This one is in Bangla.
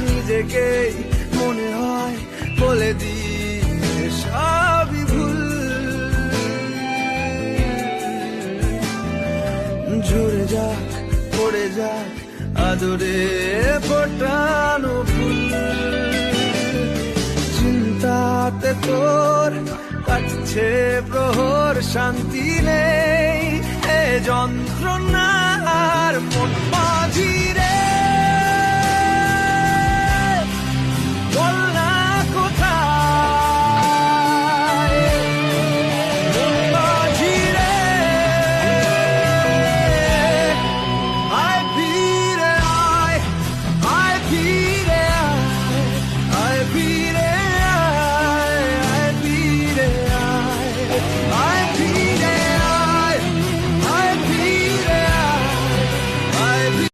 নিজেকে মনে হয় বলে দিয়ে সবই ভুল, ঝরে যাক পড়ে যাক আদরে ফোটানো ফুল। চিন্তাতে তোর কাটছে প্রহর, শান্তি নেই এ যন্ত্রণার মন